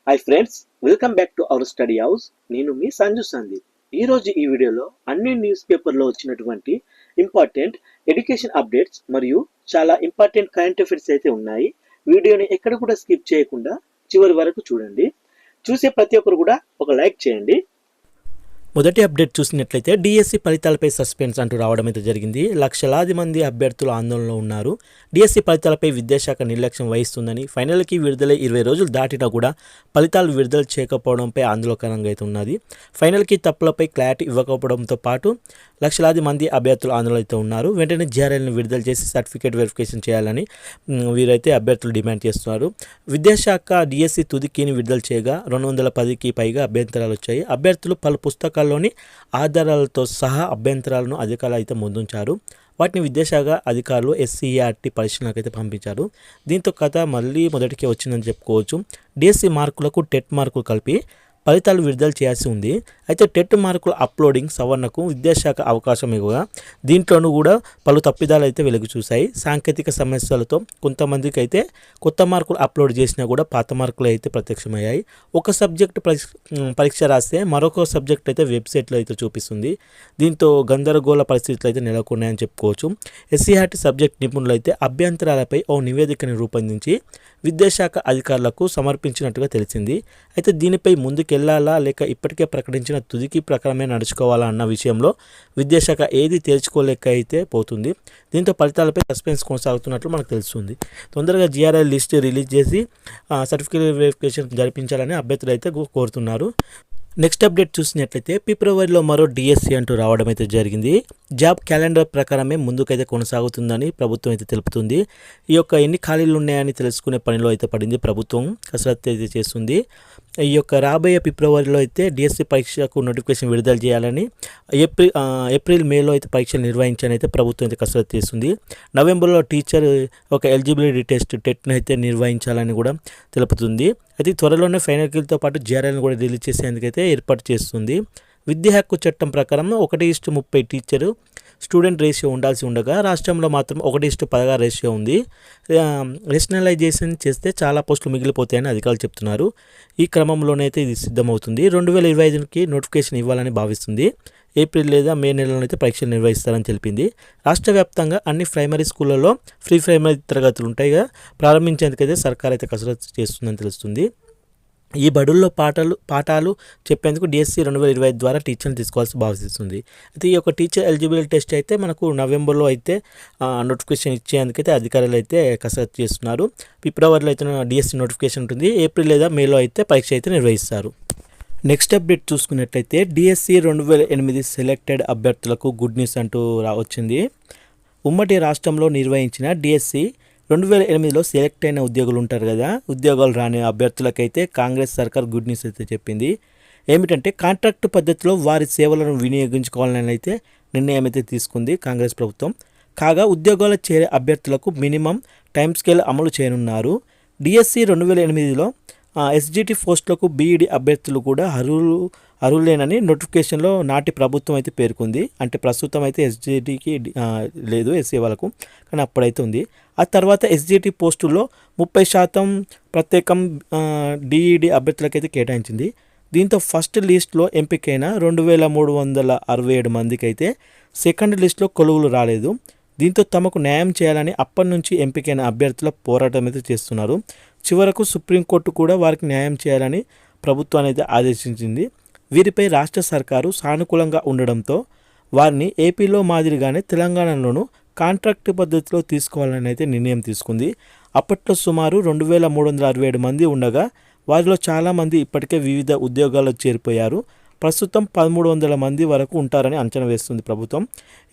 Hi friends, welcome back to our study house. నేను మీ సంజు సందీప్. ఈరోజు ఈ వీడియోలో అన్ని న్యూస్ పేపర్లో వచ్చినటువంటి ఇంపార్టెంట్ ఎడ్యుకేషన్ అప్డేట్స్ మరియు చాలా ఇంపార్టెంట్ కరెంట్ అఫైర్స్ అయితే ఉన్నాయి. వీడియోని ఎక్కడ కూడా స్కిప్ చేయకుండా చివరి వరకు చూడండి. చూసే ప్రతి ఒక్కరు కూడా ఒక లైక్ చేయండి. మొదటి అప్డేట్ చూసినట్లయితే డిఎస్సి ఫలితాలపై సస్పెన్స్ అంటూ రావడం అయితే జరిగింది. లక్షలాది మంది అభ్యర్థులు ఆందోళనలో ఉన్నారు. డిఎస్సి ఫలితాలపై విద్యాశాఖ నిర్లక్ష్యం వహిస్తుందని, ఫైనల్కి విడుదల 20 రోజులు దాటినా కూడా ఫలితాలు విడుదల చేయకపోవడంపై ఆందోళనకరంగా అయితే ఉన్నది. ఫైనల్కి తప్పులపై క్లారిటీ ఇవ్వకపోవడంతో పాటు లక్షలాది మంది అభ్యర్థులు ఆందోళన అయితే ఉన్నారు. వెంటనే జిఆర్ఎల్ని విడుదల చేసి సర్టిఫికేట్ వెరిఫికేషన్ చేయాలని వీరైతే అభ్యర్థులు డిమాండ్ చేస్తున్నారు. విద్యాశాఖ డిఎస్సి తుదికీని విడుదల చేయగా 210కి పైగా అభ్యంతరాలు వచ్చాయి. అభ్యర్థులు పలు పుస్తకాల్లోని ఆధారాలతో సహా అభ్యంతరాలను అధికారులు అయితే ముందుంచారు. వాటిని విద్యాశాఖ అధికారులు ఎస్సీఆర్టీ పరిశీలనకు అయితే పంపించారు. దీంతో కథ మళ్ళీ మొదటికే వచ్చిందని చెప్పుకోవచ్చు. డిఎస్సి మార్కులకు టెట్ మార్కులు కలిపి ఫలితాలు విడుదల చేయాల్సి ఉంది. అయితే టెట్ మార్కుల అప్లోడింగ్ సవరణకు విద్యాశాఖ అవకాశం ఇవ్వగా దీంట్లోనూ కూడా పలు తప్పిదాలు అయితే వెలుగు చూశాయి. సాంకేతిక సమస్యలతో కొంతమందికి అయితే కొత్త మార్కులు అప్లోడ్ చేసినా కూడా పాత మార్కులు అయితే ప్రత్యక్షమయ్యాయి. ఒక సబ్జెక్టు పరీక్ష రాస్తే మరొక సబ్జెక్ట్ అయితే వెబ్సైట్లో అయితే చూపిస్తుంది. దీంతో గందరగోళ పరిస్థితులు అయితే నెలకొన్నాయని చెప్పుకోవచ్చు. ఎస్సీఆర్టీ సబ్జెక్ట్ నిపుణులు అయితే అభ్యంతరాలపై ఓ నివేదికను రూపొందించి విద్యాశాఖ అధికారులకు సమర్పించినట్టుగా తెలిసింది. అయితే దీనిపై ముందుకెళ్లాలా లేక ఇప్పటికే ప్రకటించిన తుదికి ప్రకారమే నడుచుకోవాలా అన్న విషయంలో విద్యాశాఖ ఏది తేల్చుకోలేక అయితే పోతుంది. దీంతో ఫలితాలపై సస్పెన్స్ కొనసాగుతున్నట్లు మనకు తెలుస్తుంది. తొందరగా జిఆర్ఎల్ లిస్ట్ రిలీజ్ చేసి సర్టిఫికేట్ వెరిఫికేషన్ జరిపించాలని అభ్యర్థులు అయితే కోరుతున్నారు. నెక్స్ట్ అప్డేట్ చూసినట్లయితే ఫిబ్రవరిలో మరో డిఎస్సి అంటూ రావడం అయితే జరిగింది. జాబ్ క్యాలెండర్ ప్రకారమే ముందుకైతే కొనసాగుతుందని ప్రభుత్వం అయితే తెలుపుతుంది. ఈ యొక్క ఎన్ని ఖాళీలు ఉన్నాయని తెలుసుకునే పనిలో అయితే పడింది. ప్రభుత్వం కసరత్తు అయితే చేస్తుంది. ఈ యొక్క రాబోయే ఫిబ్రవరిలో అయితే డిఎస్సి పరీక్షకు నోటిఫికేషన్ విడుదల చేయాలని, ఏప్రిల్ మేలో అయితే పరీక్షలు నిర్వహించాలని అయితే ప్రభుత్వం అయితే కసరత్తు చేస్తుంది. నవంబర్లో టీచర్ ఒక ఎలిజిబిలిటీ టెస్ట్ టెట్ను అయితే నిర్వహించాలని కూడా తెలుపుతుంది. అయితే త్వరలోనే ఫైనల్తో పాటు జిఆర్ఎల్ని కూడా రిలీజ్ చేసేందుకైతే ఏర్పాటు చేస్తుంది. విద్యా హక్కు చట్టం ప్రకారం 1:30 టీచరు స్టూడెంట్ రేషియో ఉండాల్సి ఉండగా రాష్ట్రంలో మాత్రం 1:16 రేషియో ఉంది. రేషనలైజేషన్ చేస్తే చాలా పోస్టులు మిగిలిపోతాయని అధికారులు చెప్తున్నారు. ఈ క్రమంలోనైతే ఇది సిద్ధమవుతుంది. 2025కి నోటిఫికేషన్ ఇవ్వాలని భావిస్తుంది. ఏప్రిల్ లేదా మే నెలలోనైతే పరీక్షలు నిర్వహిస్తారని తెలిపింది. రాష్ట్ర వ్యాప్తంగా అన్ని ప్రైమరీ స్కూళ్ళలో ఫ్రీ ప్రైమరీ తరగతులు ఉంటాయిగా ప్రారంభించేందుకైతే సర్కార్ అయితే కసరత్తు చేస్తుందని తెలుస్తుంది. ఈ బడుల్లో పాఠాలు చెప్పేందుకు డిఎస్సి 2025 ద్వారా టీచర్ని తీసుకోవాల్సి భావిస్తుంది. అయితే ఈ యొక్క టీచర్ ఎలిజిబిలిటీ టెస్ట్ అయితే మనకు నవంబర్లో అయితే నోటిఫికేషన్ ఇచ్చేందుకైతే అధికారులు అయితే కసరత్తు చేస్తున్నారు. ఫిబ్రవరిలో అయితే డిఎస్సి నోటిఫికేషన్ ఉంటుంది. ఏప్రిల్ లేదా మేలో అయితే పరీక్ష అయితే నిర్వహిస్తారు. నెక్స్ట్ అప్డేట్ చూసుకున్నట్లయితే డిఎస్సి 2008 సెలెక్టెడ్ అభ్యర్థులకు గుడ్ న్యూస్ అంటూ వచ్చింది. ఉమ్మడి రాష్ట్రంలో నిర్వహించిన డిఎస్సి 2008లో సెలెక్ట్ అయిన ఉద్యోగులు ఉంటారు కదా, ఉద్యోగాలు రాని అభ్యర్థులకైతే కాంగ్రెస్ సర్కార్ గుడ్ న్యూస్ అయితే చెప్పింది. ఏమిటంటే కాంట్రాక్ట్ పద్ధతిలో వారి సేవలను వినియోగించుకోవాలని అయితే నిర్ణయం అయితే తీసుకుంది కాంగ్రెస్ ప్రభుత్వం. కాగా ఉద్యోగాలు చేరే అభ్యర్థులకు మినిమం టైం స్కేల్ అమలు చేయనున్నారు. డిఎస్సి 2008లో ఎస్జిటి పోస్టులకు బీఈడి అభ్యర్థులు కూడా అర్హులేనని నోటిఫికేషన్లో నాటి ప్రభుత్వం అయితే పేర్కొంది. అంటే ప్రస్తుతం అయితే ఎస్జిటికి లేదు, ఎస్సీ వాళ్ళకు, కానీ అప్పుడైతే ఉంది. ఆ తర్వాత ఎస్జిటి పోస్టుల్లో 30% ప్రత్యేకం డిఈడి అభ్యర్థులకైతే కేటాయించింది. దీంతో ఫస్ట్ లిస్ట్లో ఎంపికైన 2367 మందికి అయితే సెకండ్ లిస్ట్లో కొలువులు రాలేదు. దీంతో తమకు న్యాయం చేయాలని అప్పటి నుంచి ఎంపికైన అభ్యర్థుల పోరాటం అయితే చేస్తున్నారు. చివరకు సుప్రీంకోర్టు కూడా వారికి న్యాయం చేయాలని ప్రభుత్వాన్ని అయితే ఆదేశించింది. వీరిపై రాష్ట్ర సర్కారు సానుకూలంగా ఉండడంతో వారిని ఏపీలో మాదిరిగానే తెలంగాణలోనూ కాంట్రాక్ట్ పద్ధతిలో తీసుకోవాలని అయితే నిర్ణయం తీసుకుంది. అప్పట్లో సుమారు 2367 మంది ఉండగా వారిలో చాలామంది ఇప్పటికే వివిధ ఉద్యోగాల్లో చేరిపోయారు. ప్రస్తుతం 1300 మంది వరకు ఉంటారని అంచనా వేస్తుంది ప్రభుత్వం.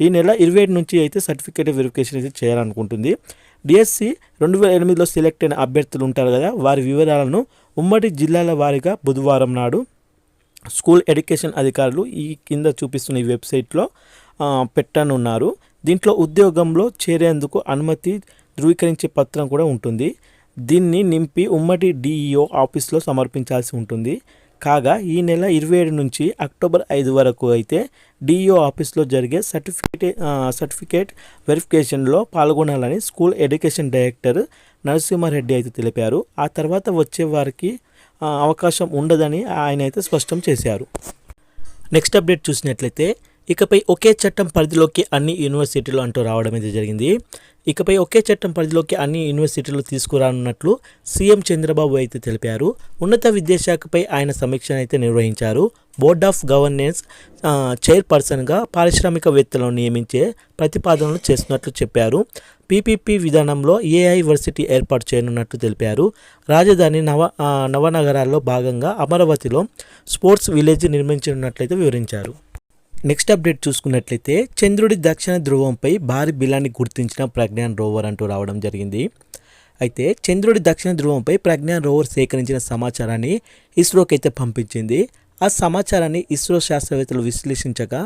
ఈ నెల 27 నుంచి అయితే సర్టిఫికేట్ వెరిఫికేషన్ అయితే చేయాలనుకుంటుంది. డిఎస్సి 2008లో సెలెక్ట్ అయిన అభ్యర్థులు ఉంటారు కదా, వారి వివరాలను ఉమ్మడి జిల్లాల వారీగా బుధవారం నాడు స్కూల్ ఎడ్యుకేషన్ అధికారులు ఈ కింద చూపిస్తున్న ఈ వెబ్సైట్లో పెట్టనున్నారు. దీంట్లో ఉద్యోగంలో చేరేందుకు అనుమతి ధృవీకరించే పత్రం కూడా ఉంటుంది. దీన్ని నింపి ఉమ్మడి డిఈఓ ఆఫీస్లో సమర్పించాల్సి ఉంటుంది. కాగా ఈ నెల 27 నుంచి అక్టోబర్ 5 వరకు అయితే డిఈఓ ఆఫీస్లో జరిగే సర్టిఫికేట్ వెరిఫికేషన్లో పాల్గొనాలని స్కూల్ ఎడ్యుకేషన్ డైరెక్టర్ నరసింహారెడ్డి అయితే తెలిపారు. ఆ తర్వాత వచ్చే వారికి అవకాశం ఉండదని ఆయన అయితే స్పష్టం చేశారు. నెక్స్ట్ అప్డేట్ చూసినట్లయితే ఇకపై ఒకే చట్టం పరిధిలోకి అన్ని యూనివర్సిటీలు అంటూ రావడం అయితే జరిగింది. ఇకపై ఒకే చట్టం పరిధిలోకి అన్ని యూనివర్సిటీలు తీసుకురానున్నట్లు సీఎం చంద్రబాబు అయితే తెలిపారు. ఉన్నత విద్యాశాఖపై ఆయన సమీక్షను అయితే నిర్వహించారు. బోర్డ్ ఆఫ్ గవర్నెన్స్ చైర్పర్సన్గా పారిశ్రామికవేత్తలను నియమించే ప్రతిపాదనలు చేస్తున్నట్లు చెప్పారు. పీపీపీ విధానంలో ఏఐ వర్సిటీ ఏర్పాటు చేయనున్నట్లు తెలిపారు. రాజధాని నవనగరాల్లో భాగంగా అమరావతిలో స్పోర్ట్స్ విలేజ్ నిర్మించనున్నట్లయితే వివరించారు. నెక్స్ట్ అప్డేట్ చూసుకున్నట్లయితే చంద్రుడి దక్షిణ ధ్రువంపై భారీ బిలాన్ని గుర్తించిన ప్రజ్ఞాన్ రోవర్ అంటూ రావడం జరిగింది. అయితే చంద్రుడి దక్షిణ ధ్రువంపై ప్రజ్ఞాన్ రోవర్ సేకరించిన సమాచారాన్ని ఇస్రోకి అయితే పంపించింది. ఆ సమాచారాన్ని ఇస్రో శాస్త్రవేత్తలు విశ్లేషించగా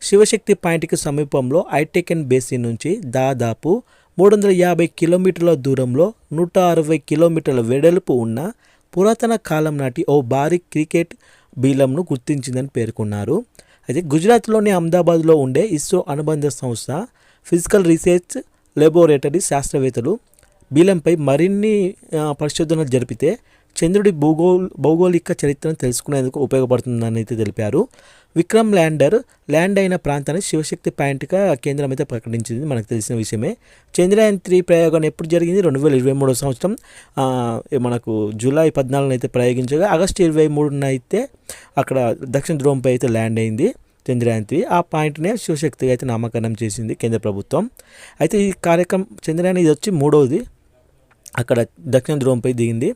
శివశక్తి పాయింట్కి సమీపంలో ఐటెకెన్ బేసిన్ నుంచి దాదాపు 350 కిలోమీటర్ల దూరంలో 160 కిలోమీటర్ల వెడల్పు ఉన్న పురాతన కాలం నాటి ఓ భారీ క్రికెట్ బీలంను గుర్తించిందని పేర్కొన్నారు. అయితే గుజరాత్లోని అహ్మదాబాద్లో ఉండే ఇస్రో అనుబంధ సంస్థ ఫిజికల్ రీసెర్చ్ లాబొరేటరీ శాస్త్రవేత్తలు బీలంపై మరిన్ని పరిశోధనలు జరిపితే చంద్రుడి భౌగోళిక చరిత్రను తెలుసుకునేందుకు ఉపయోగపడుతుందని అయితే తెలిపారు. విక్రమ్ ల్యాండ్ అయిన ప్రాంతాన్ని శివశక్తి పాయింట్గా కేంద్రం అయితే ప్రకటించింది, మనకు తెలిసిన విషయమే. చంద్రయాన్ 3 ప్రయోగం ఎప్పుడు జరిగింది? 2023 సంవత్సరం మనకు జూలై 14 అయితే ప్రయోగించగా ఆగస్టు 23 అయితే అక్కడ దక్షిణ ధ్రువంపై అయితే ల్యాండ్ అయింది చంద్రయాన్ 3. ఆ పాయింట్నే శివశక్తిగా అయితే నామకరణం చేసింది కేంద్ర ప్రభుత్వం. అయితే ఈ కార్యక్రమం చంద్రయాన్ ఇది వచ్చి 3వది అక్కడ దక్షిణ ధ్రువంపై దిగింది.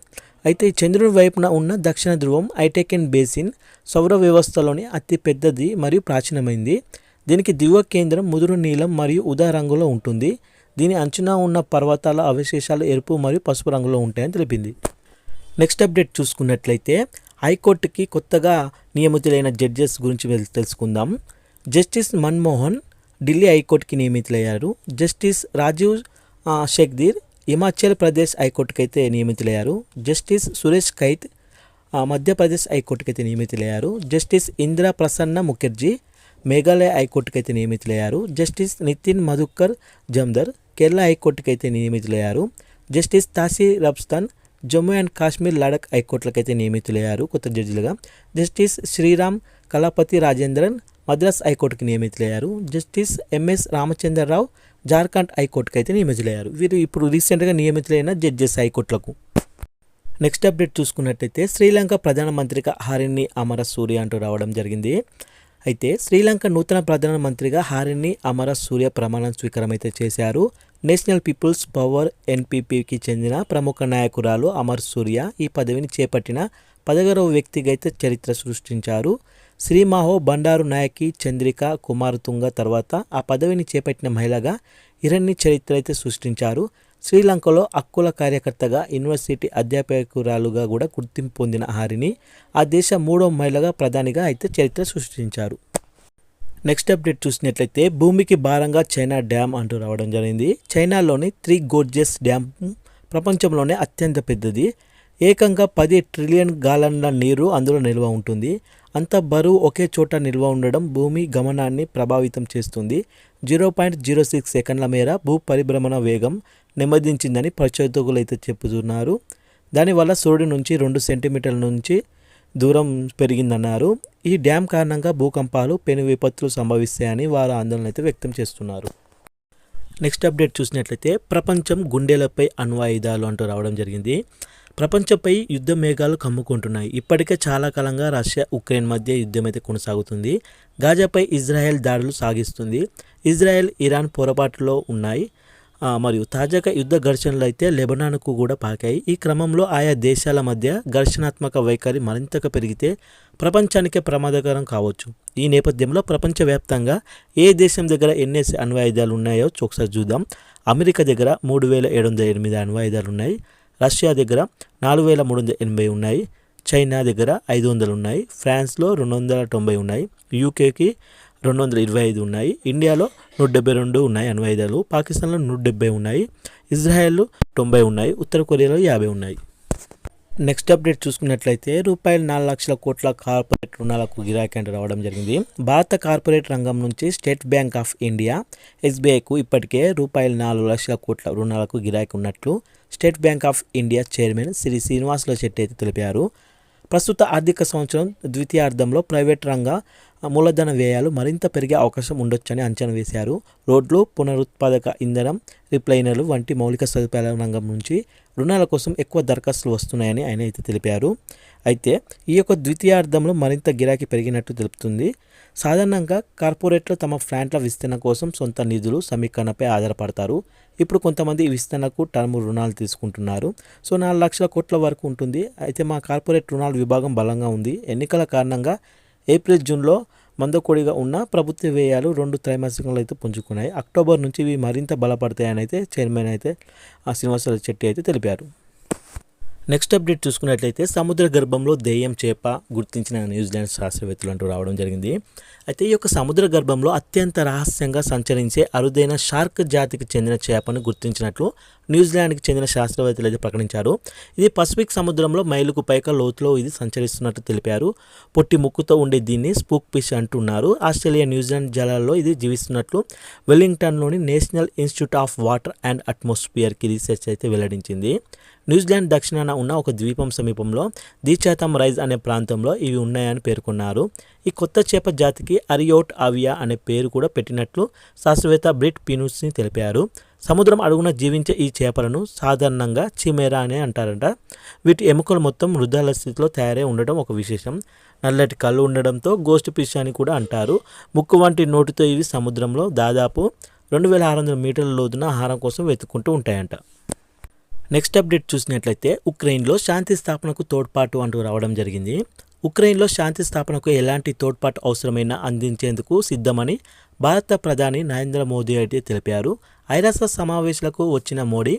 అయితే చంద్రుడి వైపున ఉన్న దక్షిణ ధ్రువం ఐటెకెన్ బేసిన్ సౌర వ్యవస్థలోని అతి పెద్దది మరియు ప్రాచీనమైంది. దీనికి దిగువ కేంద్రం ముదురు నీలం మరియు ఉదా రంగులో ఉంటుంది. దీని అంచున ఉన్న పర్వతాల అవశేషాలు ఎరుపు మరియు పసుపు రంగులో ఉంటాయని తెలిపింది. నెక్స్ట్ అప్డేట్ చూసుకున్నట్లయితే హైకోర్టుకి కొత్తగా నియమితులైన జడ్జెస్ గురించి తెలుసుకుందాం. జస్టిస్ మన్మోహన్ ఢిల్లీ హైకోర్టుకి నియమితులయ్యారు. జస్టిస్ రాజీవ్ షెగ్దీర్ హిమాచల్ ప్రదేశ్ హైకోర్టుకి అయితే నియమితులయ్యారు. జస్టిస్ సురేష్ కైత్ మధ్యప్రదేశ్ హైకోర్టుకి అయితే నియమితులయ్యారు. జస్టిస్ ఇందిరా ప్రసన్న ముఖర్జీ మేఘాలయ హైకోర్టుకి అయితే నియమితులయ్యారు. జస్టిస్ నితిన్ మధుకర్ జమ్దర్ కేరళ హైకోర్టుకి అయితే నియమితులయ్యారు. జస్టిస్ తాసి రబ్స్తాన్ జమ్మూ అండ్ కాశ్మీర్ లడక్ హైకోర్టులకు అయితే నియమితులయ్యారు కొత్త జడ్జిలుగా. జస్టిస్ శ్రీరామ్ కళాపతి రాజేంద్రన్ మద్రాస్ హైకోర్టుకి నియమితులయ్యారు. జస్టిస్ ఎంఎస్ రామచంద్రరావు జార్ఖండ్ హైకోర్టుకి అయితే నియమితులయ్యారు. వీరు ఇప్పుడు రీసెంట్గా నియమితులైన జడ్జెస్ హైకోర్టులకు. నెక్స్ట్ అప్డేట్ చూసుకున్నట్టయితే శ్రీలంక ప్రధానమంత్రిగా హారిని అమరసూర్య అంటూ రావడం జరిగింది. అయితే శ్రీలంక నూతన ప్రధానమంత్రిగా హారిని అమరసూర్య ప్రమాణ స్వీకారం అయితే చేశారు. నేషనల్ పీపుల్స్ పవర్ ఎన్పీపీకి చెందిన ప్రముఖ నాయకురాలు అమరసూర్య ఈ పదవిని చేపట్టిన 11వ వ్యక్తిగా అయితే చరిత్ర సృష్టించారు. శ్రీమాహో బండారు నాయకి చంద్రిక కుమారతుంగ తర్వాత ఆ పదవిని చేపట్టిన మహిళగా ఇరన్ని చరిత్ర అయితే సృష్టించారు. శ్రీలంకలో హక్కుల కార్యకర్తగా యూనివర్సిటీ అధ్యాపకురాలుగా కూడా గుర్తింపు పొందిన హారిని ఆ దేశ 3వ మహిళగా ప్రధానిగా అయితే చరిత్ర సృష్టించారు. నెక్స్ట్ అప్డేట్ చూసినట్లయితే భూమికి భారంగా చైనా డ్యామ్ అంటూ రావడం జరిగింది. చైనాలోని 3 గోర్జెస్ డ్యామ్ ప్రపంచంలోనే అత్యంత పెద్దది. ఏకంగా 10 ట్రిలియన్ గాలన్ల నీరు అందులో నిల్వ ఉంటుంది. అంత బరువు ఒకే చోట నిల్వ ఉండడం భూమి గమనాన్ని ప్రభావితం చేస్తుంది. 0.06 సెకండ్ల మేర భూ పరిభ్రమణ వేగం నెమ్మదించిందని పరిశోధకులు అయితే చెబుతున్నారు. దానివల్ల సూర్యుడి నుంచి 2 సెంటీమీటర్ల నుంచి దూరం పెరిగిందన్నారు. ఈ డ్యామ్ కారణంగా భూకంపాలు పెను విపత్తులు సంభవిస్తాయని వారు ఆందోళన అయితే వ్యక్తం చేస్తున్నారు. నెక్స్ట్ అప్డేట్ చూసినట్లయితే ప్రపంచం గుండెలపై అణ్వాయుధాలు అంటూ రావడం జరిగింది. ప్రపంచంపై యుద్ధ మేఘాలు కమ్ముకుంటున్నాయి. ఇప్పటికే చాలా కాలంగా రష్యా ఉక్రెయిన్ మధ్య యుద్ధం అయితే కొనసాగుతుంది. గాజాపై ఇజ్రాయెల్ దాడులు సాగిస్తుంది. ఇజ్రాయెల్ ఇరాన్ పొరపాటులో ఉన్నాయి. మరియు తాజాగా యుద్ధ ఘర్షణలు అయితే లెబనాన్కు కూడా పాకాయి. ఈ క్రమంలో ఆయా దేశాల మధ్య ఘర్షణాత్మక వైఖరి మరింతగా పెరిగితే ప్రపంచానికే ప్రమాదకరం కావచ్చు. ఈ నేపథ్యంలో ప్రపంచవ్యాప్తంగా ఏ దేశం దగ్గర ఎన్ని అణ్వాయుధాలు ఉన్నాయో ఒకసారి చూద్దాం. అమెరికా దగ్గర 3708 అణ్వాయుధాలు ఉన్నాయి. రష్యా దగ్గర 4380 ఉన్నాయి. చైనా దగ్గర 500 ఉన్నాయి. ఫ్రాన్స్లో 290 ఉన్నాయి. యూకేకి 225 ఉన్నాయి. ఇండియాలో 172 ఉన్నాయి అణ్వాయుధాలు. పాకిస్తాన్లో 170 ఉన్నాయి. ఇజ్రాయెల్లో 90 ఉన్నాయి. ఉత్తర కొరియాలో 50 ఉన్నాయి. నెక్స్ట్ అప్డేట్ చూసుకున్నట్లయితే రూపాయలు 4 లక్షల కోట్ల కార్పొరేట్ రుణాలకు గిరాకీ అంటే రావడం జరిగింది. భారత కార్పొరేట్ రంగం నుంచి స్టేట్ బ్యాంక్ ఆఫ్ ఇండియా ఎస్బీఐకు ఇప్పటికే రూపాయలు 4 లక్షల కోట్ల రుణాలకు గిరాకీ ఉన్నట్లు స్టేట్ బ్యాంక్ ఆఫ్ ఇండియా చైర్మన్ శ్రీ శ్రీనివాసులు శెట్టి అయితే తెలిపారు. ప్రస్తుత ఆర్థిక సంవత్సరం ద్వితీయార్థంలో ప్రైవేట్ రంగ మూలధన వ్యయాలు మరింత పెరిగే అవకాశం ఉండొచ్చని అంచనా వేశారు. రోడ్లు, పునరుత్పాదక ఇంధనం, రిప్లైనర్లు వంటి మౌలిక సదుపాయాల రంగం నుంచి రుణాల కోసం ఎక్కువ దరఖాస్తులు వస్తున్నాయని ఆయన అయితే తెలిపారు. అయితే ఈ యొక్క ద్వితీయార్థంలో మరింత గిరాకీ పెరిగినట్టు తెలుపుతుంది. సాధారణంగా కార్పొరేట్లు తమ ప్లాంట్ల విస్తరణ కోసం సొంత నిధులు సమీకరణపై ఆధారపడతారు. ఇప్పుడు కొంతమంది ఈ విస్తరణకు టర్మ్ రుణాలు తీసుకుంటున్నారు. సో 4 లక్షల కోట్ల వరకు ఉంటుంది. అయితే మా కార్పొరేట్ రుణాల విభాగం బలంగా ఉంది. ఎన్నికల కారణంగా ఏప్రిల్, జూన్లో మందకొడిగా ఉన్న ప్రభుత్వ వ్యయాలు 2 త్రైమాసికంలో అయితే పుంజుకున్నాయి. అక్టోబర్ నుంచి ఇవి మరింత బలపడతాయని అయితే చైర్మన్ అయితే శ్రీనివాస చెట్టి అయితే తెలిపారు. నెక్స్ట్ అప్డేట్ చూసుకున్నట్లయితే సముద్ర గర్భంలో దెయ్యం చేప గుర్తించిన న్యూజిలాండ్ శాస్త్రవేత్తలు అంటూ రావడం జరిగింది. అయితే ఈ యొక్క సముద్ర గర్భంలో అత్యంత రహస్యంగా సంచరించే అరుదైన షార్క్ జాతికి చెందిన చేపను గుర్తించినట్లు న్యూజిలాండ్కి చెందిన శాస్త్రవేత్తలు అయితే ప్రకటించారు. ఇది పసిఫిక్ సముద్రంలో మైలుకు పైగా లోతులో ఇది సంచరిస్తున్నట్టు తెలిపారు. పొట్టి ముక్కుతో ఉండే దీన్ని స్పూక్ ఫిష్ అంటున్నారు. ఆస్ట్రేలియా, న్యూజిలాండ్ జలాల్లో ఇది జీవిస్తున్నట్లు వెల్లింగ్టన్లోని national institute of water and అట్మాస్ఫియర్కి రీసెర్చ్ అయితే వెల్లడించింది. న్యూజిలాండ్ దక్షిణాన ఉన్న ఒక ద్వీపం సమీపంలో ది చాథమ్ రైజ్ అనే ప్రాంతంలో ఇవి ఉన్నాయని పేర్కొన్నారు. ఈ కొత్త చేప జాతికి అరియోట్ ఆవియా అనే పేరు కూడా పెట్టినట్లు శాస్త్రవేత్త బ్రిట్ పీనూస్ని తెలిపారు. సముద్రం అడుగున జీవించే ఈ చేపలను సాధారణంగా చిమెరా అని అంటారంట. వీటి ఎముకలు మొత్తం మృదాల స్థితిలో తయారై ఉండడం ఒక విశేషం. నల్లటి కళ్ళు ఉండడంతో గోస్ట్ ఫిష్ అని కూడా అంటారు. ముక్కు వంటి నోటితో ఇవి సముద్రంలో దాదాపు 2600 మీటర్ల లోతున ఆహారం కోసం వెతుక్కుంటూ ఉంటాయంట. నెక్స్ట్ అప్డేట్ చూసినట్లయితే ఉక్రెయిన్లో శాంతి స్థాపనకు తోడ్పాటు అంటూ రావడం జరిగింది. ఉక్రెయిన్లో శాంతి స్థాపనకు ఎలాంటి తోడ్పాటు అవసరమైనా అందించేందుకు సిద్ధమని భారత ప్రధాని నరేంద్ర మోదీ అయితే తెలిపారు. ఐరాస సమావేశాలకు వచ్చిన మోడీ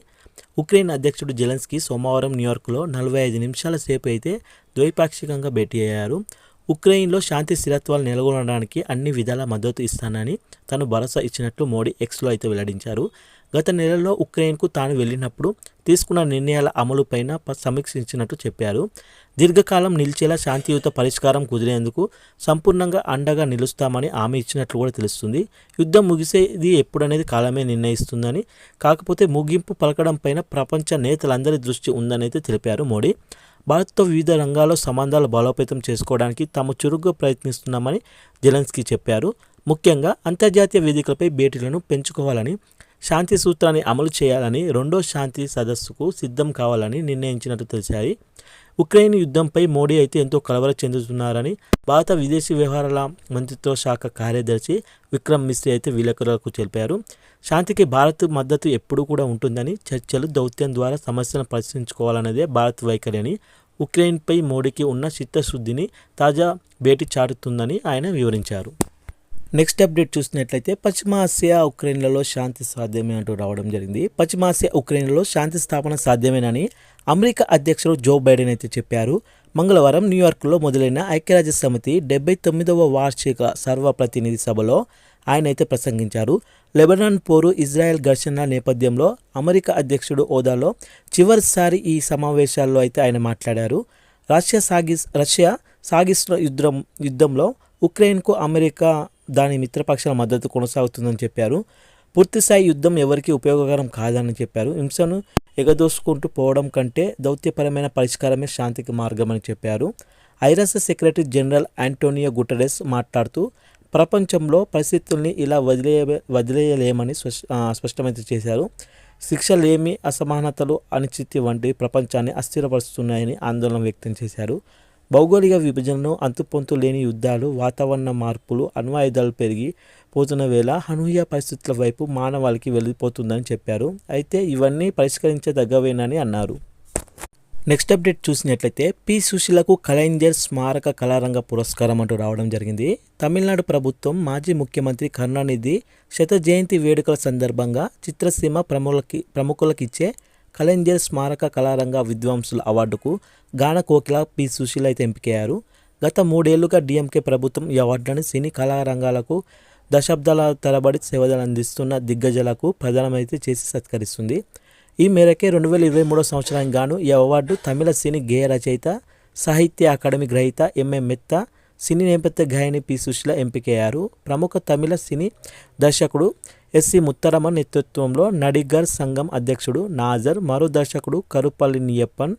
ఉక్రెయిన్ అధ్యక్షుడు జెలెన్స్కీ సోమవారం న్యూయార్క్లో 45 నిమిషాల సేపు అయితే ద్వైపాక్షికంగా భేటీ అయ్యారు. ఉక్రెయిన్లో శాంతి స్థిరత్వాలు నెలకొనడానికి అన్ని విధాల మద్దతు ఇస్తానని తాను భరోసా ఇచ్చినట్లు మోడీ ఎక్స్లో అయితే వెల్లడించారు. గత నెలలో ఉక్రెయిన్కు తాను వెళ్ళినప్పుడు తీసుకున్న నిర్ణయాల అమలుపైన సమీక్షించినట్టు చెప్పారు. దీర్ఘకాలం నిలిచేలా శాంతియుత పరిష్కారం కుదిరేందుకు సంపూర్ణంగా అండగా నిలుస్తామని హామీ ఇచ్చినట్లు కూడా తెలుస్తుంది. యుద్ధం ముగిసేది ఎప్పుడనేది కాలమే నిర్ణయిస్తుందని, కాకపోతే ముగింపు పలకడం పైన ప్రపంచ నేతలందరి దృష్టి ఉందని అయితే తెలిపారు మోడీ. భారత్తో వివిధ రంగాల్లో సంబంధాలు బలోపేతం చేసుకోవడానికి తాము చురుగ్గా ప్రయత్నిస్తున్నామని జెలెన్స్కీ చెప్పారు. ముఖ్యంగా అంతర్జాతీయ వేదికలపై భేటీలను పెంచుకోవాలని, శాంతి సూత్రాన్ని అమలు చేయాలని, రెండో శాంతి సదస్సుకు సిద్ధం కావాలని నిర్ణయించినట్టు తెలిసాయి. ఉక్రెయిన్ యుద్ధంపై మోడీ అయితే ఎంతో కలవరం చెందుతున్నారని భారత విదేశీ వ్యవహారాల మంత్రిత్వ శాఖ కార్యదర్శి విక్రమ్ మిశ్రీ అయితే విలేకరులకు తెలిపారు. శాంతికి భారత్ మద్దతు ఎప్పుడూ కూడా ఉంటుందని, చర్చలు, దౌత్యం ద్వారా సమస్యలను పరిష్కరించుకోవాలన్నదే భారత్ వైఖరి అని, ఉక్రెయిన్పై మోడీకి ఉన్న చిత్తశుద్ధిని తాజా భేటీ చాటుతుందని ఆయన వివరించారు. నెక్స్ట్ అప్డేట్ చూసినట్లయితే పశ్చిమాసియా ఉక్రెయిన్లలో శాంతి సాధ్యమే అంటూ రావడం జరిగింది. పశ్చిమాసియా ఉక్రెయిన్లో శాంతి స్థాపన సాధ్యమేనని అమెరికా అధ్యక్షుడు జో బైడెన్ అయితే చెప్పారు. మంగళవారం న్యూయార్క్లో మొదలైన ఐక్యరాజ్య సమితి 79వ వార్షిక సర్వప్రతినిధి సభలో ఆయన అయితే ప్రసంగించారు. లెబనాన్ పోరు, ఇజ్రాయెల్ ఘర్షణ నేపథ్యంలో అమెరికా అధ్యక్షుడు హోదాలో చివరిసారి ఈ సమావేశాల్లో అయితే ఆయన మాట్లాడారు. రష్యా సాగిస్తున్న యుద్ధంలో ఉక్రెయిన్కు అమెరికా దాని మిత్రపక్షాల మద్దతు కొనసాగుతుందని చెప్పారు. పూర్తిస్థాయి యుద్ధం ఎవరికీ ఉపయోగకరం కాదని చెప్పారు. హింసను ఎగదోసుకుంటూ పోవడం కంటే దౌత్యపరమైన పరిష్కారమే శాంతికి మార్గమని చెప్పారు. ఐరాస సెక్రటరీ జనరల్ ఆంటోనియో గుటెరెస్ మాట్లాడుతూ ప్రపంచంలో పరిస్థితుల్ని ఇలా వదిలేయలేమని స్పష్టమైతే చేశారు. శిక్షలేమి, అసమానతలు, అనిశ్చితి వంటి ప్రపంచాన్ని అస్థిరపరుస్తున్నాయని ఆందోళన వ్యక్తం చేశారు. భౌగోళిక విభజనను, అంతుపొంతు లేని యుద్ధాలు, వాతావరణ మార్పులు, అణ్వాయుధాలు పెరిగి పోతున్న వేళ అనూహ్య పరిస్థితుల వైపు మానవాళికి వెళ్ళిపోతుందని చెప్పారు. అయితే ఇవన్నీ పరిష్కరించదగ్గవేనని అన్నారు. నెక్స్ట్ అప్డేట్ చూసినట్లయితే పి సుశీలకు కలైంజర్ స్మారక కళారంగ పురస్కారం అంటూ రావడం జరిగింది. తమిళనాడు ప్రభుత్వం మాజీ ముఖ్యమంత్రి కరుణానిధి శత జయంతి వేడుకల సందర్భంగా చిత్రసీమ ప్రముఖులకు ఇచ్చే కలైంజర్ స్మారక కళారంగ విద్వాంసుల అవార్డుకు గాన కోకిల పి సుశీల అయితే ఎంపికయ్యారు. గత 3 ఏళ్లుగా డిఎంకే ప్రభుత్వం ఈ అవార్డులను సినీ కళారంగాలకు దశాబ్దాల తరబడి సేవలు అందిస్తున్న దిగ్గజాలకు ప్రదానమైతే చేసి సత్కరిస్తుంది. ఈ మేరకే 2023 సంవత్సరానికి గాను ఈ అవార్డు తమిళ సినీ గేయ రచయిత, సాహిత్య అకాడమీ గ్రహీత ఎంఎం మెత్తా, సినీ నేపథ్య గాయని పి సుశీల ఎంపికయ్యారు. ప్రముఖ తమిళ సినీ దర్శకుడు ఎస్సి ముత్తరమన్ నేతృత్వంలో నడిగర్ సంఘం అధ్యక్షుడు నాజర్, మరో దర్శకుడు కరుపల్లి నియప్పన్,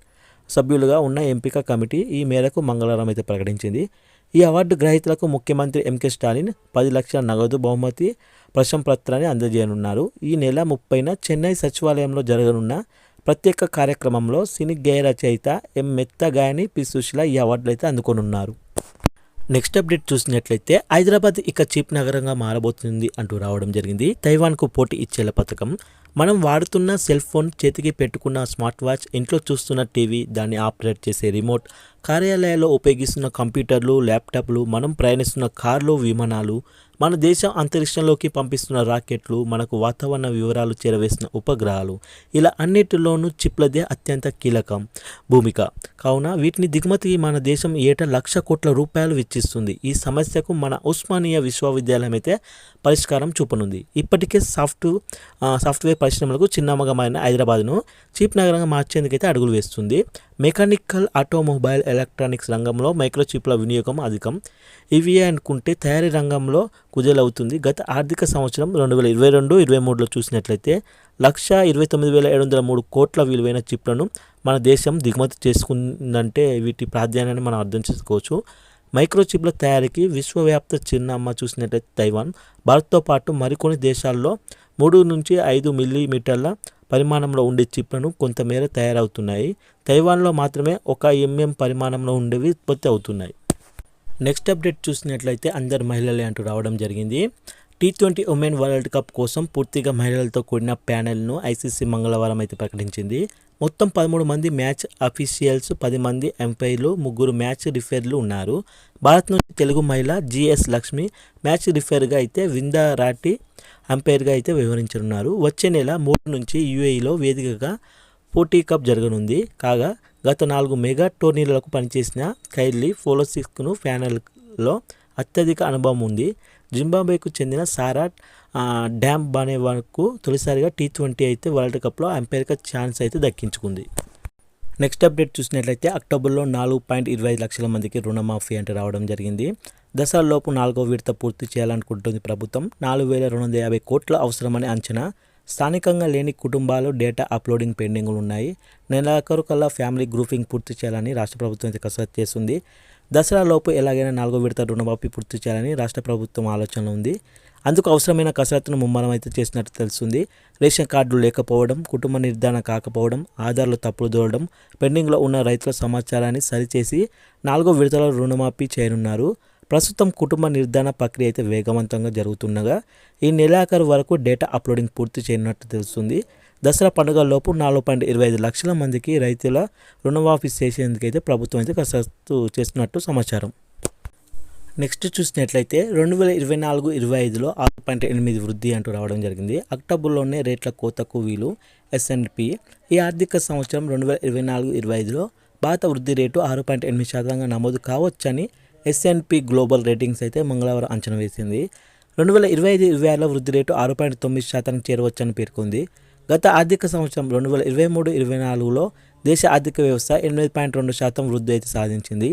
సభ్యులుగా ఉన్న ఎంపిక కమిటీ ఈ మేరకు మంగళవారం అయితే ప్రకటించింది. ఈ అవార్డు గ్రహీతలకు ముఖ్యమంత్రి ఎంకే స్టాలిన్ 10 లక్షల నగదు బహుమతి ప్రశంపత్రాన్ని అందజేయనున్నారు. ఈ నెల 30న చెన్నై సచివాలయంలో జరగనున్న ప్రత్యేక కార్యక్రమంలో సినీ గేయ రచయిత ఎం మెత్త గాయని పి సుశీల ఈ అవార్డులు అయితే అందుకోనున్నారు. నెక్స్ట్ అప్డేట్ చూసినట్లయితే హైదరాబాద్ ఇక చీప్ నగరంగా మారబోతుంది అంటూ రావడం జరిగింది. తైవాన్కు పోటీ ఇచ్చేల పథకం. మనం వాడుతున్న సెల్ ఫోన్, చేతికి పెట్టుకున్న స్మార్ట్ వాచ్, ఇంట్లో చూస్తున్న టీవీ, దాన్ని ఆపరేట్ చేసే రిమోట్, కార్యాలయాల్లో ఉపయోగిస్తున్న కంప్యూటర్లు, ల్యాప్టాప్లు, మనం ప్రయాణిస్తున్న కార్లు, విమానాలు, మన దేశం అంతరిక్షంలోకి పంపిస్తున్న రాకెట్లు, మనకు వాతావరణ వివరాలు చేరవేసిన ఉపగ్రహాలు, ఇలా అన్నిటిలోనూ చిప్లదే అత్యంత కీలకం భూమిక. కావున వీటిని దిగుమతికి మన దేశం ఏటా 1,00,000 కోట్ల రూపాయలు వెచ్చిస్తుంది. ఈ సమస్యకు మన ఉస్మానియా విశ్వవిద్యాలయం అయితే పరిష్కారం చూపనుంది. ఇప్పటికే సాఫ్ట్వేర్ పరిశ్రమలకు చిన్నమ్మగా మారిన హైదరాబాద్ను చీప్ నగరంగా మార్చేందుకైతే అడుగులు వేస్తుంది. మెకానికల్, ఆటోమొబైల్, ఎలక్ట్రానిక్స్ రంగంలో మైక్రోచిప్ల వినియోగం అధికం. ఇవి అనుకుంటే తయారీ రంగంలో కుదేలవుతుంది. గత ఆర్థిక సంవత్సరం 2022-23లో చూసినట్లయితే 1,29,703 కోట్ల విలువైన చిప్లను మన దేశం దిగుమతి చేసుకుందంటే వీటి ప్రాధాన్యాన్ని మనం అర్థం చేసుకోవచ్చు. మైక్రోచిప్ల తయారీకి విశ్వవ్యాప్త చిరునామా చూసినట్లయితే తైవాన్, భారత్తో పాటు మరికొన్ని దేశాల్లో 3 నుంచి 5 మిల్లీమీటర్ల పరిమాణంలో ఉండే చిప్లను కొంతమేర తయారవుతున్నాయి. తైవాన్లో మాత్రమే 1 mm పరిమాణంలో ఉండేవి ఉత్పత్తి అవుతున్నాయి. నెక్స్ట్ అప్డేట్ చూసినట్లయితే అందరు మహిళలే అంటూ రావడం జరిగింది. T20 ఉమెన్ వరల్డ్ కప్ కోసం పూర్తిగా మహిళలతో కూడిన ప్యానెల్ను ఐసీసీ మంగళవారం అయితే ప్రకటించింది. మొత్తం 13 మంది మ్యాచ్ అఫీషియల్స్, 10 మంది ఎంపైర్లు, 3 మ్యాచ్ రిఫరీలు ఉన్నారు. భారత్ నుంచి తెలుగు మహిళ జిఎస్ లక్ష్మి మ్యాచ్ రిఫరీగా అయితే, విందా రాటి అంపైర్గా అయితే వ్యవహరించనున్నారు. వచ్చే నెల 3 నుంచి యూఏఈలో వేదికగా పోటీ కప్ జరగనుంది. కాగా గత 4 మెగా టోర్నీలకు పనిచేసిన కైల్లీ ఫోలోసిక్ను ప్యానెల్లో అత్యధిక అనుభవం ఉంది. జింబాబ్వేకు చెందిన సారా డ్యామ్ బానేవాకు తొలిసారిగా T20 అయితే వరల్డ్ కప్లో అంపైర్గా ఛాన్స్ అయితే దక్కించుకుంది. నెక్స్ట్ అప్డేట్ చూసినట్లయితే అక్టోబర్లో 4.25 లక్షల మందికి రుణమాఫీ అంటే రావడం జరిగింది. దసరాలోపు 4వ విడత పూర్తి చేయాలనుకుంటుంది ప్రభుత్వం. 4,250 కోట్ల అవసరమని అంచనా. స్థానికంగా లేని కుటుంబాలు డేటా అప్లోడింగ్ పెండింగ్లు ఉన్నాయి. నెలాఖరు కల్లా ఫ్యామిలీ గ్రూపింగ్ పూర్తి చేయాలని రాష్ట్ర ప్రభుత్వం అయితే కసరత్తు చేస్తుంది. దసరాలోపు ఎలాగైనా 4వ విడత రుణమాఫీ పూర్తి చేయాలని రాష్ట్ర ప్రభుత్వం ఆలోచన ఉంది. అందుకు అవసరమైన కసరత్తును ముమ్మరం అయితే చేసినట్టు తెలుస్తుంది. రేషన్ కార్డులు లేకపోవడం, కుటుంబ నిర్ధారణ కాకపోవడం, ఆధార్లు తప్పులు దూరడం, పెండింగ్లో ఉన్న రైతుల సమాచారాన్ని సరిచేసి 4వ విడతలో రుణమాఫీ చేయనున్నారు. ప్రస్తుతం కుటుంబ నిర్ధారణ ప్రక్రియ అయితే వేగవంతంగా జరుగుతుండగా ఈ నెలాఖరు వరకు డేటా అప్లోడింగ్ పూర్తి చేయనున్నట్టు తెలుస్తుంది. దసరా పండుగలోపు 4.25 లక్షల మందికి రైతుల రుణమాఫీ చేసేందుకైతే ప్రభుత్వం అయితే కసరత్తు చేస్తున్నట్టు సమాచారం. నెక్స్ట్ చూసినట్లయితే 2024-25లో 6.8 వృద్ధి అంటూ రావడం జరిగింది. అక్టోబర్లోనే రేట్ల కోతకు వీలు S&P. ఈ ఆర్థిక సంవత్సరం 2024-25లో భారత వృద్ధి రేటు 6.8% నమోదు కావచ్చని S&P గ్లోబల్ రేటింగ్స్ అయితే మంగళవారం అంచనా వేసింది. 2025-26లో వృద్ధి రేటు 6.9% చేరవచ్చని పేర్కొంది. గత ఆర్థిక సంవత్సరం 2023-24లో దేశ ఆర్థిక వ్యవస్థ 8.2% వృద్ధి అయితే సాధించింది.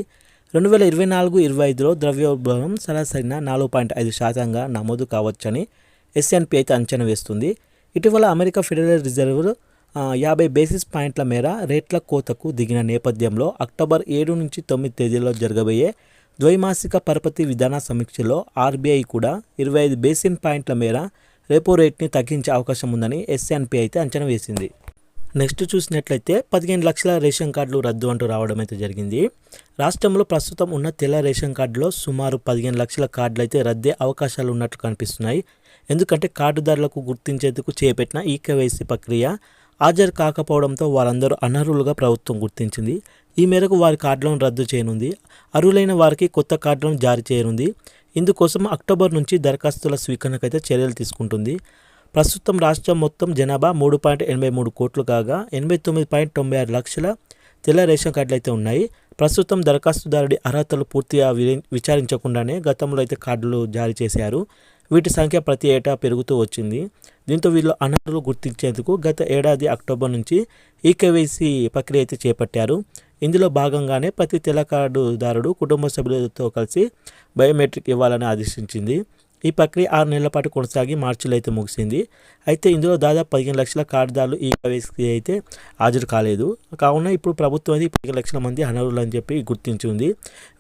2024-25లో ద్రవ్యోల్బణం సరాసరిన 4.5%గా నమోదు కావచ్చని S&P అయితే అంచనా వేస్తుంది. ఇటీవల అమెరికా ఫెడరల్ రిజర్వ్ 50 బేసిస్ పాయింట్ల మేర రేట్ల కోతకు దిగిన నేపథ్యంలో అక్టోబర్ 7 నుంచి 9 తేదీల్లో జరగబోయే ద్వైమాసిక పరపతి విధాన సమీక్షలో RBI కూడా 25 బేసిస్ పాయింట్ల మేర రెపో రేట్ని తగ్గించే అవకాశం ఉందని S&P అయితే అంచనా వేసింది. నెక్స్ట్ చూసినట్లయితే 15 లక్షల రేషన్ కార్డులు రద్దు అంటూ రావడం అయితే జరిగింది. రాష్ట్రంలో ప్రస్తుతం ఉన్న తెల్ల రేషన్ కార్డులో సుమారు 15 లక్షల కార్డులు అయితే రద్దే అవకాశాలు ఉన్నట్లు కనిపిస్తున్నాయి. ఎందుకంటే కార్డుదారులకు గుర్తించేందుకు చేపట్టిన EKYC ప్రక్రియ హాజరు కాకపోవడంతో వారందరూ అనర్హులుగా ప్రభుత్వం గుర్తించింది. ఈ మేరకు వారి కార్డులను రద్దు చేయనుంది. అర్హులైన వారికి కొత్త కార్డులను జారీ చేయనుంది. ఇందుకోసం అక్టోబర్ నుంచి దరఖాస్తుల స్వీకరణకైతే చర్యలు తీసుకుంటుంది. ప్రస్తుతం రాష్ట్రం మొత్తం జనాభా 3.83 కోట్లు కాగా 89.96 లక్షల తెల్ల రేషన్ కార్డులు అయితే ఉన్నాయి. ప్రస్తుతం దరఖాస్తుదారుడి అర్హతలు పూర్తిగా విచారించకుండానే గతంలో అయితే కార్డులు జారీ చేశారు. వీటి సంఖ్య ప్రతి ఏటా పెరుగుతూ వచ్చింది. దీంతో వీళ్ళు అనర్హులు గుర్తించేందుకు గత ఏడాది అక్టోబర్ నుంచి EKYC ప్రక్రియ అయితే చేపట్టారు. ఇందులో భాగంగానే ప్రతి తెల్ల కార్డుదారుడు కుటుంబ సభ్యులతో కలిసి బయోమెట్రిక్ ఇవ్వాలని ఆదేశించింది. ఈ ప్రక్రియ 6 నెలల పాటు కొనసాగి మార్చిలో అయితే ముగిసింది. అయితే ఇందులో దాదాపు 15 లక్షల కార్డుదారులు ఈ కేవైసీకి అయితే హాజరు కాలేదు. కావున ఇప్పుడు ప్రభుత్వం అయితే 15 లక్షల మంది అనర్హులు అని చెప్పి గుర్తించింది.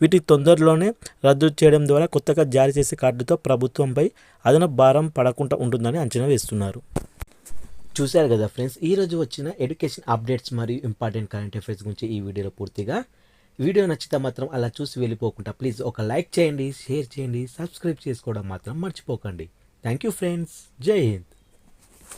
వీటిని తొందరలోనే రద్దు చేయడం ద్వారా కొత్తగా జారీ చేసే కార్డుతో ప్రభుత్వంపై అదనపు భారం పడకుండా ఉంటుందని అంచనా వేస్తున్నారు. చూశారు కదా ఫ్రెండ్స్, ఈరోజు వచ్చిన ఎడ్యుకేషన్ అప్డేట్స్ మరియు ఇంపార్టెంట్ కరెంట్ అఫైర్స్ గురించి ఈ వీడియోలో పూర్తిగా. వీడియో నచ్చితే మాత్రం అలా చూసి వెళ్ళిపోకుండా ప్లీజ్ ఒక లైక్ చేయండి, షేర్ చేయండి, సబ్స్క్రైబ్ చేసుకోవడం మాత్రం మర్చిపోకండి. Thank you friends. జై హింద్.